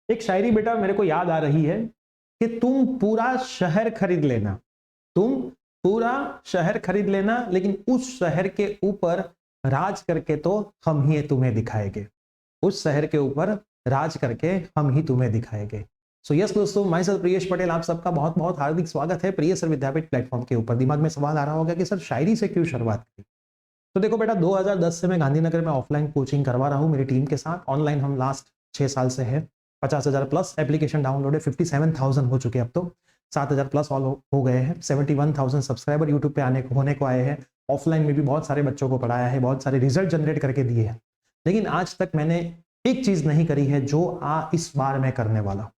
एक शायरी बेटा मेरे को याद आ रही है कि तुम पूरा शहर खरीद लेना, तुम पूरा शहर खरीद लेना, लेकिन उस शहर के ऊपर राज करके तो हम ही तुम्हें दिखाएंगे, उस शहर के ऊपर राज करके हम ही तुम्हें दिखाएंगे। सो यस दोस्तों, माय सेल्फ प्रियेश पटेल, आप सबका बहुत बहुत हार्दिक स्वागत है प्रिय सर विद्यापीठ प्लेटफॉर्म के ऊपर। दिमाग में सवाल आ रहा होगा कि सर शायरी से क्यों शुरुआत की? तो देखो बेटा, 2010 से मैं गांधीनगर में ऑफलाइन कोचिंग करवा रहा हूँ मेरी टीम के साथ। ऑनलाइन हम लास्ट 6 साल से है। 50,000 प्लस एप्लीकेशन डाउनलोड है, 57,000 हो चुके अब तो, 7,000 प्लस ऑल हो गए हैं, 71,000 सब्सक्राइबर यूट्यूब पे होने को आए हैं। ऑफलाइन में भी बहुत सारे बच्चों को पढ़ाया है, बहुत सारे रिजल्ट जनरेट करके दिए हैं। लेकिन आज तक मैंने एक चीज नहीं करी है जो इस बार मैं करने वाला।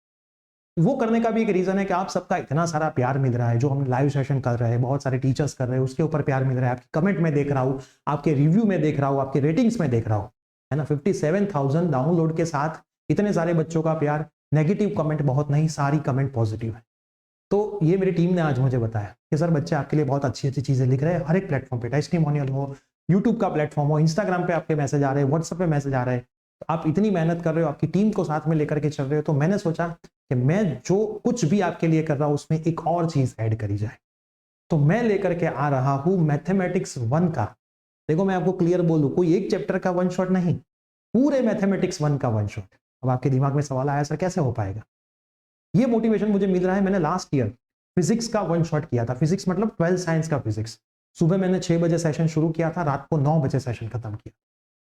वो करने का भी एक रीजन है कि आप सबका इतना सारा प्यार मिल रहा है, जो हम लाइव सेशन कर रहे हैं, बहुत सारे टीचर्स कर रहे हैं, उसके ऊपर प्यार मिल रहा है। आपके कमेंट में देख रहा हूँ, आपके रिव्यू में देख रहा हूँ, आपके रेटिंग्स में देख रहा हूँ, है ना। 57,000 डाउनलोड के साथ इतने सारे बच्चों का प्यार, नेगेटिव कमेंट बहुत नहीं, सारी कमेंट पॉजिटिव है। तो ये मेरी टीम ने आज मुझे बताया कि सर बच्चे आपके लिए बहुत अच्छी अच्छी चीजें लिख रहे हैं, हर एक प्लेटफॉर्म पे, टेस्टिमोनियल हो, यूट्यूब का प्लेटफॉर्म हो, इंस्टाग्राम पे आपके मैसेज आ रहे हैं, व्हाट्सएप पे मैसेज आ रहे हैं, तो आप इतनी मेहनत कर रहे हो, आपकी टीम को साथ में लेकर के चल रहे हो। तो मैंने सोचा कि मैं जो कुछ भी आपके लिए कर रहा हूं उसमें एक और चीज ऐड करी जाए। तो मैं लेकर के आ रहा हूं मैथमेटिक्स 1 का। देखो मैं आपको क्लियर बोलूं, कोई एक चैप्टर का वन शॉट नहीं, पूरे मैथमेटिक्स 1 का वन शॉट। अब आपके दिमाग में सवाल आया, सर कैसे हो पाएगा? ये मोटिवेशन मुझे मिल रहा है, मैंने लास्ट ईयर फिजिक्स का वन शॉट किया था। फिजिक्स मतलब 12th साइंस का फिजिक्स। सुबह मैंने 6 बजे सेशन शुरू किया था, रात को 9 बजे सेशन खत्म किया,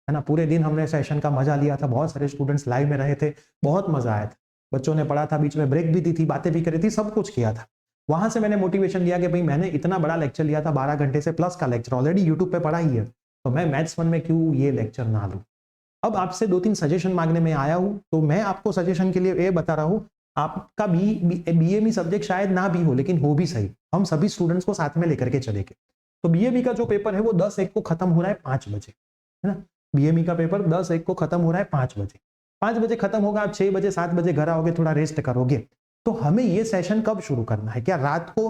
है ना। पूरे दिन हमने सेशन का मजा लिया था, बहुत सारे स्टूडेंट्स लाइव में रहे थे, बहुत मजा आया था। बच्चों ने पढ़ा था, बीच में ब्रेक भी दी थी, बातें भी करी थी, सब कुछ किया था। वहां से मैंने मोटिवेशन लिया कि भाई मैंने इतना बड़ा लेक्चर लिया था, 12 घंटे से प्लस का लेक्चर ऑलरेडी यूट्यूब पे पढ़ा ही है, तो मैं मैथ्स 1 में क्यों ये लेक्चर ना लूं। अब आपसे 2-3 सजेशन मांगने में आया हूं, तो मैं आपको सजेशन के लिए ये बता रहा हूं, आपका बीएमई सब्जेक्ट शायद ना भी हो, लेकिन हो भी सही, हम सभी स्टूडेंट्स को साथ में लेकर के चलेंगे। तो बीएमई का जो पेपर है वो 10-1 को खत्म हो रहा है 5 बजे, है ना। बीएमई का पेपर 10-1 को खत्म हो रहा है 5 बजे। 5 बजे खत्म होगा, आप 6 बजे 7 बजे घर आओगे, थोड़ा रेस्ट करोगे। तो हमें ये सेशन कब शुरू करना है? क्या रात को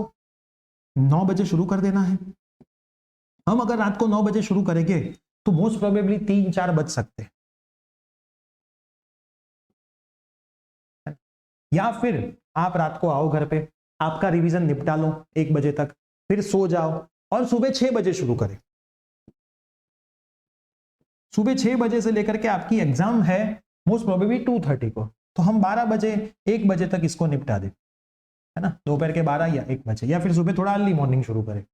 9 बजे शुरू कर देना है? हम अगर रात को 9 बजे शुरू करेंगे तो मोस्ट प्रोबेबली 3-4 बज सकते हैं, या फिर आप रात को आओ घर पे, आपका रिवीजन निपटा लो 1 बजे तक, फिर सो जाओ और सुबह 6 बजे शुरू करें। सुबह 6 बजे से लेकर के आपकी एग्जाम है मोस्ट प्रोबेबली 2:30 को, तो हम 12 बजे 1 बजे तक इसको निपटा दें, है ना। दोपहर के 12 या 1 बजे, या फिर सुबह थोड़ा अर्ली मॉर्निंग शुरू करें।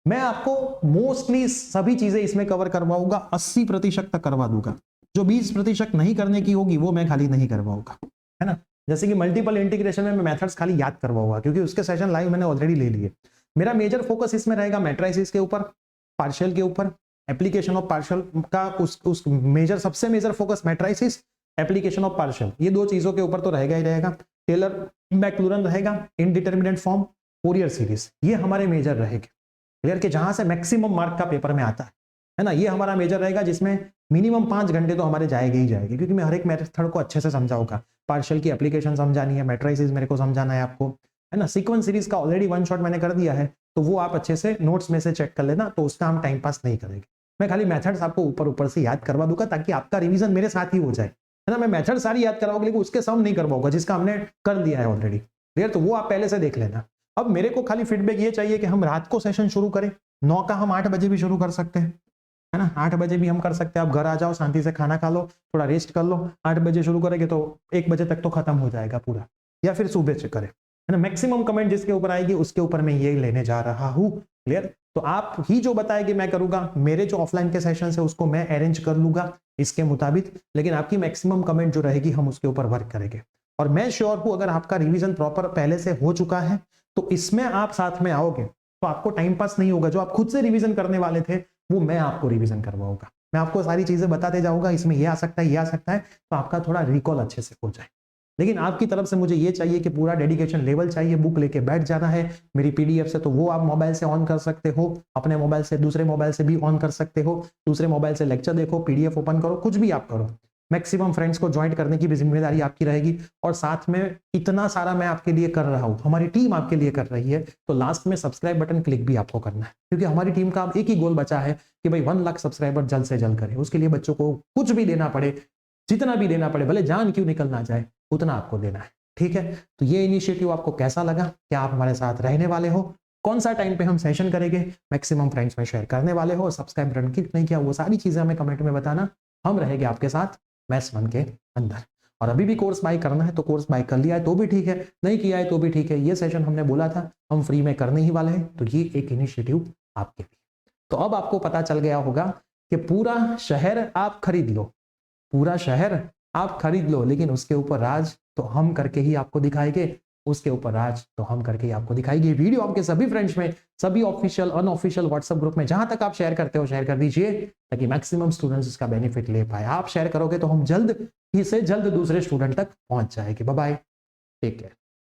मैं आपको मोस्टली सभी चीजें इसमें कवर करवाऊंगा, 80% तक करवा दूंगा। जो 20% नहीं करने की होगी वो मैं खाली नहीं करवाऊंगा, है ना। जैसे कि मल्टीपल इंटीग्रेशन में मैं मेथड्स खाली याद करवाऊंगा, क्योंकि उसके सेशन लाइव मैंने ऑलरेडी ले लिए। मेरा मेजर फोकस इसमें रहेगा मैट्रिसेस के ऊपर, पार्शियल के ऊपर, एप्लीकेशन ऑफ पार्शियल का उस मेजर, सबसे major focus matrices, application of partial, ये 2 चीजों के ऊपर तो रहेगा ही रहेगा। टेलर मैक्लूरन रहेगा, इनडिटर्मिनेट फॉर्म, फोरियर सीरीज, ये हमारे मेजर रहेंगे। क्लियर के जहां से मैक्सिमम मार्क का पेपर में आता है ना, ये हमारा मेजर रहेगा, जिसमें मिनिमम 5 घंटे तो हमारे जाएंगे ही जाएंगे, क्योंकि मैं हर एक मेथड को अच्छे से समझाऊंगा। पार्शियल की एप्लीकेशन समझानी है, मैट्रिसेस मेरे को समझाना है आपको, है ना। सीक्वेंस सीरीज का ऑलरेडी वन शॉट मैंने कर दिया है, तो वो आप अच्छे से नोट्स में से चेक कर लेना, तो उसका हम टाइम पास नहीं करेंगे। मैं खाली मेथड्स आपको ऊपर ऊपर से याद करवा दूंगा, ताकि आपका रिवीजन मेरे साथ ही हो जाए, है ना। मैं मेथड सारी याद करवाऊंगा, लेकिन उसके सम नहीं करवाऊंगा जिसका हमने कर दिया है ऑलरेडी। क्लियर, तो वो आप पहले से देख लेना। अब मेरे को खाली फीडबैक ये चाहिए कि हम रात को सेशन शुरू करें, 9 का हम 8 बजे भी शुरू कर सकते हैं, है ना। 8 बजे भी हम कर सकते हैं। आप घर आ जाओ, शांति से खाना खा लो, थोड़ा रेस्ट कर लो, 8 बजे शुरू करेंगे तो 1 बजे तक तो खत्म हो जाएगा पूरा, या फिर सुबह से करें, है ना। मैक्सिमम कमेंट जिसके ऊपर आएगी उसके ऊपर मैं ये लेने जा रहा हूँ। क्लियर, तो आप ही जो बताएंगे मैं करूंगा, मेरे जो ऑफलाइन के सेशन है उसको मैं अरेंज कर लूंगा इसके मुताबिक, लेकिन आपकी मैक्सिमम कमेंट जो रहेगी हम उसके ऊपर वर्क करेंगे। और मैं श्योर हूं, अगर आपका रिवीजन प्रॉपर पहले से हो चुका है तो इसमें आप साथ में आओगे तो आपको टाइम पास नहीं होगा। जो आप खुद से रिवीजन करने वाले थे वो मैं आपको रिवीजन करवाऊंगा, मैं आपको सारी चीजें बताते जाऊंगा, इसमें ये आ सकता है, ये आ सकता है, तो आपका थोड़ा रिकॉल अच्छे से हो जाए। लेकिन आपकी तरफ से मुझे ये चाहिए कि पूरा डेडिकेशन लेवल चाहिए, बुक लेके बैठ जाना है मेरी पीडीएफ से, तो वो आप मोबाइल से ऑन कर सकते हो, अपने मोबाइल से दूसरे मोबाइल से भी ऑन कर सकते हो, दूसरे मोबाइल से लेक्चर देखो, पीडीएफ ओपन करो, कुछ भी आप करो। मैक्सिमम फ्रेंड्स को ज्वाइन करने की भी जिम्मेदारी आपकी रहेगी। और साथ में इतना सारा मैं आपके लिए कर रहा हूं, हमारी टीम आपके लिए कर रही है, तो लास्ट में सब्सक्राइब बटन क्लिक भी आपको करना है, क्योंकि हमारी टीम का अब एक ही गोल बचा है कि भाई 1 लाख सब्सक्राइबर जल्द से जल्द करें। उसके लिए बच्चों को कुछ भी देना पड़े, जितना भी देना पड़े, भले जान क्यों निकल ना जाए, उतना आपको देना है, ठीक है। तो ये इनिशिएटिव आपको कैसा लगा, क्या आप हमारे साथ रहने वाले हो, कौन सा टाइम पे हम सेशन करेंगे, मैक्सिमम फ्रेंड्स में शेयर करने वाले हो, सब्सक्राइब बटन क्लिक नहीं किया, वो सारी चीजें हमें कमेंट में बताना, हम रहेंगे आपके साथ मैथ्स 1 के अंदर। और अभी भी कोर्स बाय करना है तो कोर्स बाय कर लिया है तो भी ठीक है, नहीं किया है तो भी ठीक है। ये सेशन हमने बोला था हम फ्री में करने ही वाले हैं, तो ये एक इनिशिएटिव आपके लिए। तो अब आपको पता चल गया होगा कि पूरा शहर आप खरीद लो, पूरा शहर आप खरीद लो, लेकिन उसके ऊपर राज तो हम करके ही आपको दिखाएंगे, उसके ऊपर राज तो हम करके ही आपको दिखाएंगे। वीडियो आपके सभी फ्रेंड्स में, सभी ऑफिशियल अनऑफिशियल व्हाट्सएप ग्रुप में जहां तक आप शेयर करते हो शेयर कर दीजिए, ताकि मैक्सिमम स्टूडेंट्स इसका बेनिफिट ले पाए। आप शेयर करोगे तो हम जल्द ही से जल्द दूसरे स्टूडेंट तक पहुंच जाएंगे। Bye bye, take care.